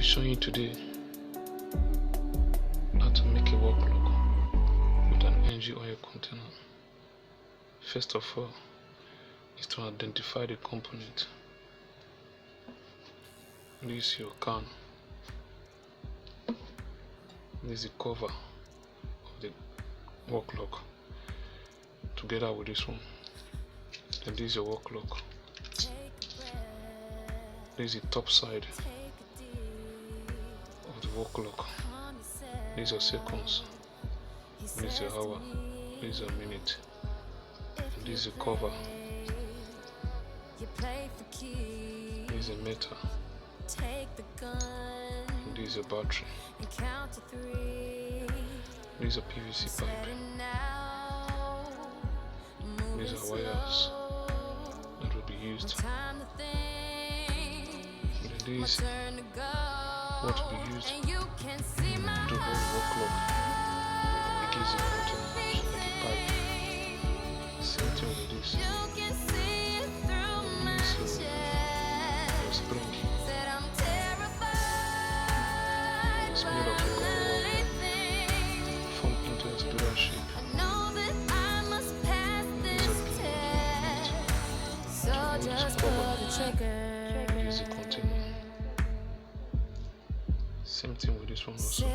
showing you today how to make a wall clock with an engine oil container. First of all is to identify the component. This is your can. This is the cover of the wall clock together with this one. Then this is your wall clock. This is the top side of the wall clock. These are seconds. This is your hour. This is a minute. And this is the cover. This is a meter. And this is a battery. These are PVC pipe. These are wires that will be used. And these what will be used to hold the wall clock against the container, like a pipe. Same thing with this. This your spring. It's made of a copper wire formed into a spiral shape. Use the container. Same thing with this one also.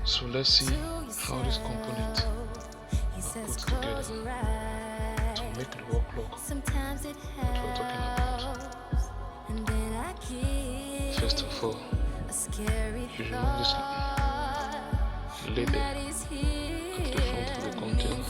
So let's see how this component are put together to make the wall clock that we're talking about. First of all, you remove this label at the front of the container.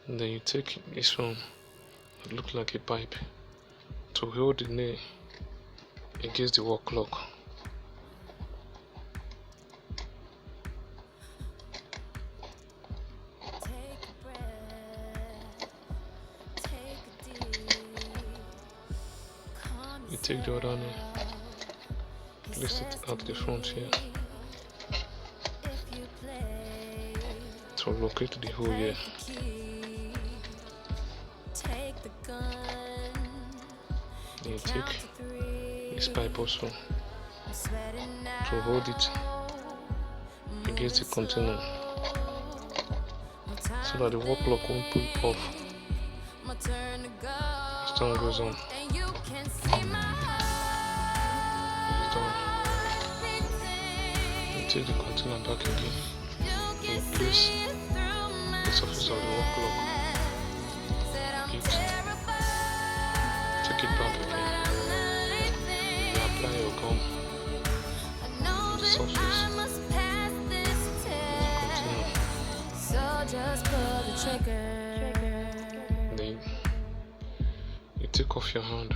And then you take this one that looks like a pipe to hold the nail against the wall clock. You take the other nail, place it at the front here to locate the hole here. Then you take this pipe also to hold it against the container so that the wall clock won't pull off as time goes on. It's done. You take the container back again and place the surface of the wall clock. Take it back again. You apply your gum to the surface of the container. Then you take off your hand.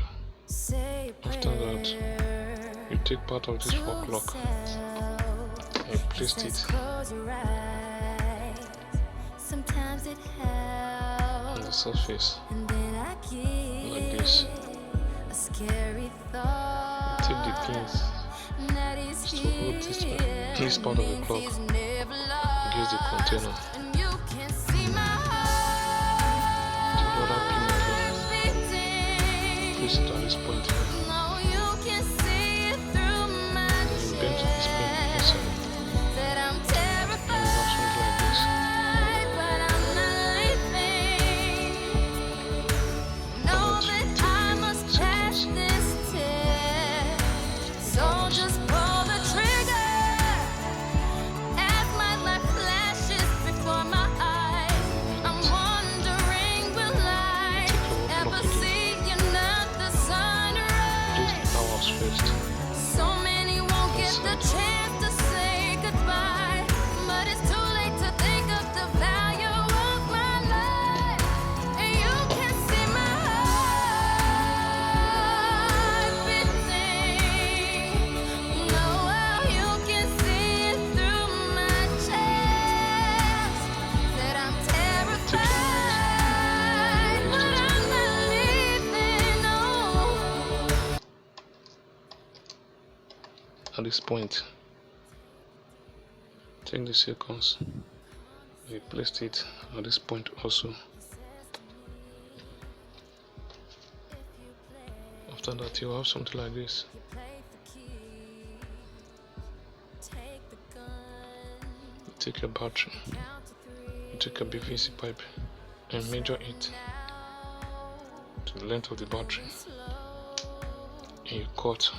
After that, you take part of this wall clock and place it on the surface like this. Take the pins to hold this part of the clock against the container. at this point. Take the seconds, you placed it at this point also. After that, you have something like this. You take your battery, you take a PVC pipe and measure it to the length of the battery, and you cut.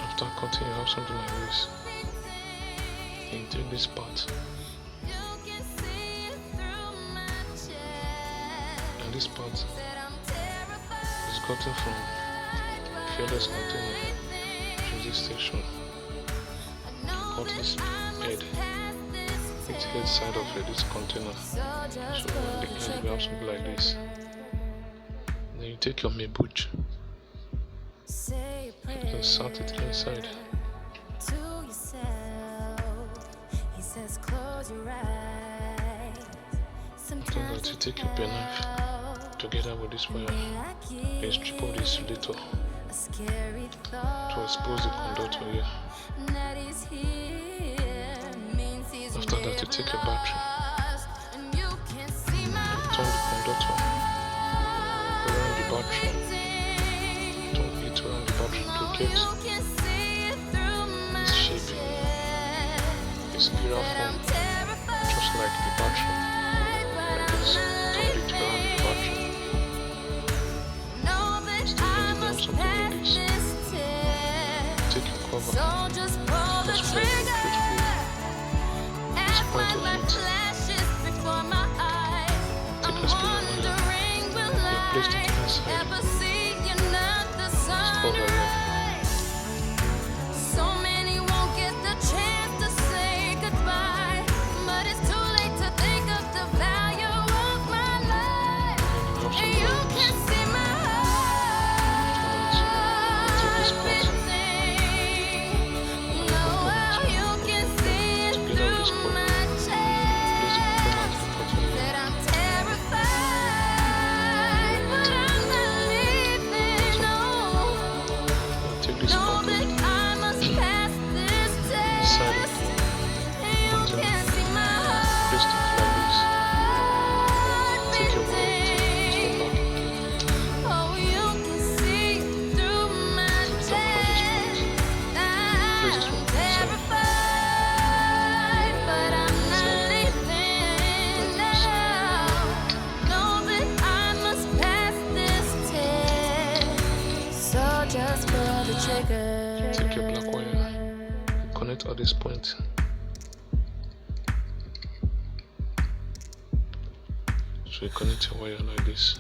After cutting, you have something like this. And you take this part, and this part is gotten from fearless container to this section. Cut this head, each head side of this container. So at the end you have something like this. Then you take your mabuch and insert it inside. After that, you take your penknife together with this wire and strip off the insulator to expose the conductor here. After that, you take a battery and turn the conductor around the battery. Turn it around the battery to get this shape, a spiral form, just like the battery. Like this. Turn it around the battery. Still when you have something like this, take your cover, just place it point of it. Take a spinner wire and place it inside this cover here. So many won't get the chance to say goodbye, but it's too late to think of the value of my life. And And you can see my heart beating. No, you can see it through my chest. That I'm terrified, but I'm not leaving. No, take this know part of that it I must pass this inside test. of the And you container. can see my Place it like this. heart Take your wire, take this beating. one back. Oh, you can see through my Take it across this point. chest. Place this I'm one inside. terrified, but I'm not Inside. leaving now. Know that I must pass this test. So just pull the trigger. Take your black wire, connect at this point. So you connect your wire like this.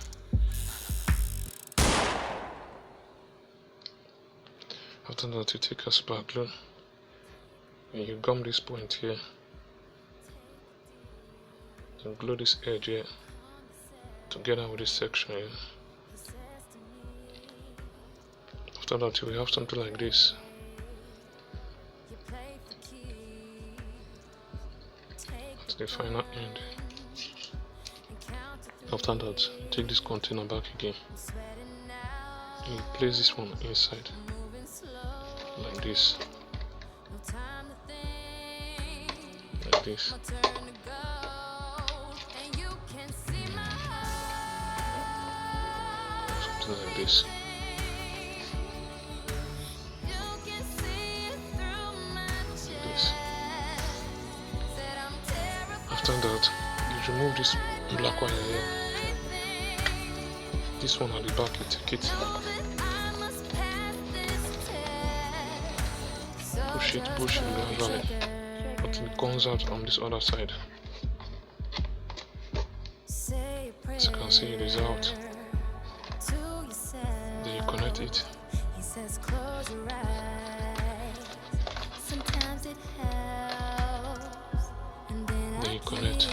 After that, you take a spark glue and you gum this point here. And glue this edge here together with this section here. After that, you will have something like this. At the final end. After that, you take this container back again. You place this one inside, like this, like this. Something like this. This. After that, you remove this black wire here. This one at the back, you take it, push it gradually until it comes out on this other side. As you can see, it is out. Then you connect it. Then you connect.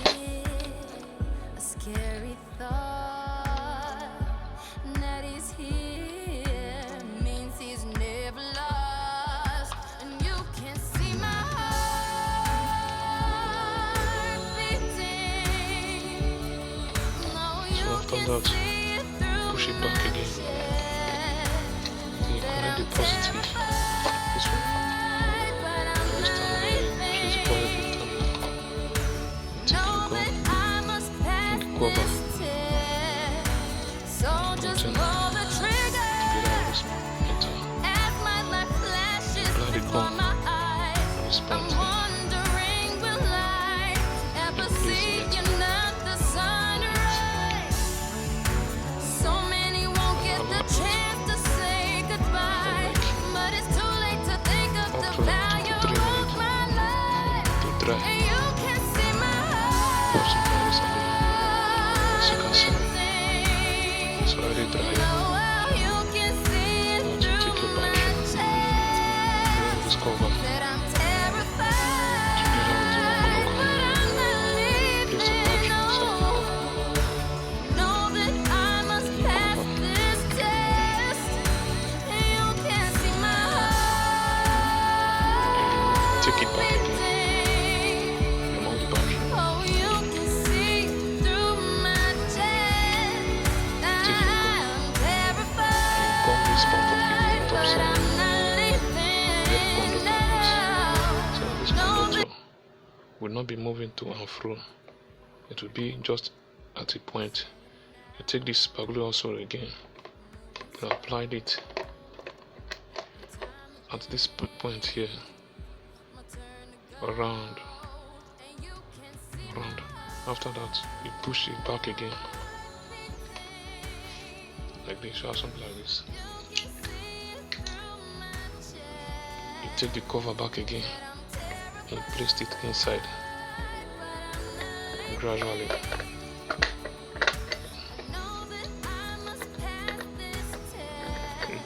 So after that, push it back again. Then you connect the positive. This one. And this terminal, which is the positive terminal. You take your gun and the cover. Container. Together with this metal. Apply the gun on this point here. Dry. Have some flowers on there. As you can see, it's already dry. Now to take your battery, remove this cover together with your clock. Place the battery inside the cover. Take it back again. Will not be moving to and fro. It will be just at a point. You take this spagula also again. You applied it at this point here. Around. After that, you push it back again. Like this, or something like this. You take the cover back again. And place it inside gradually.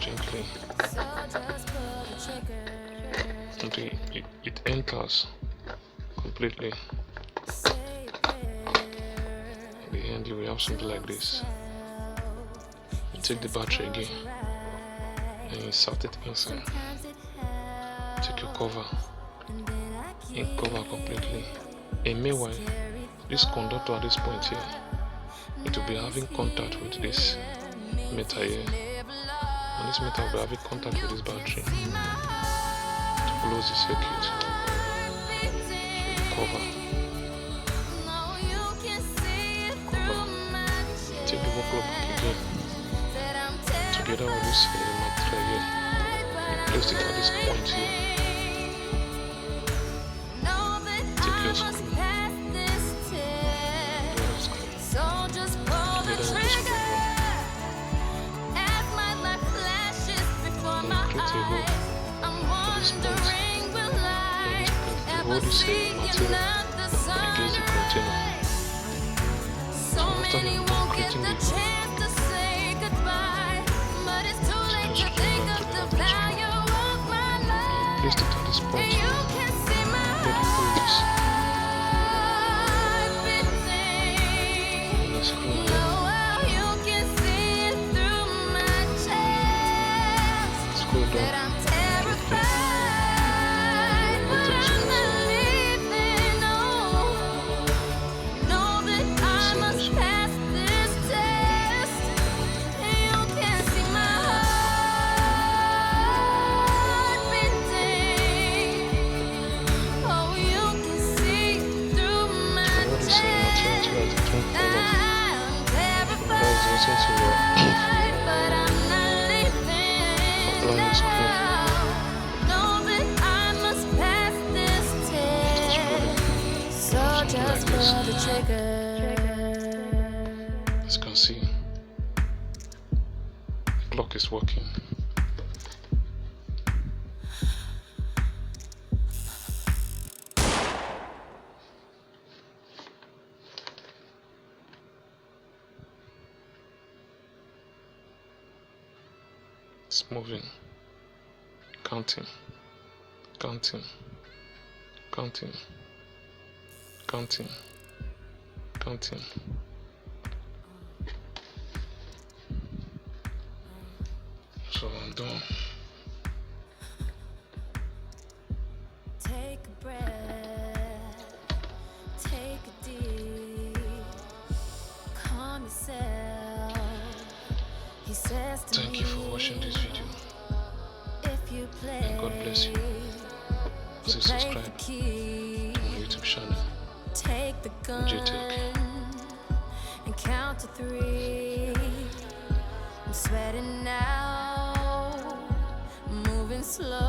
Gently until it enters completely. At the end, you will have something like this. You take the battery again and insert it inside. Take your cover and cover completely. And meanwhile, this conductor at this point here, it will be having contact with this metal here, and this metal will be having contact with this battery to close the circuit. So cover, take the buckle back again, together with this material here. You place it at this point here. Your screw. Hold this material against the container. So after you are done creating the screw place it at this point. Let it hold this. And the screw here. Screw down. As you can see, the clock is working. It's moving, counting. So I'm done. Take a breath, take a deep, calm yourself. He says to Thank you for watching this video. if you play, And God bless you. Please subscribe to my YouTube channel. Take the gun JTech. and count to 3. I'm sweating now, moving slow.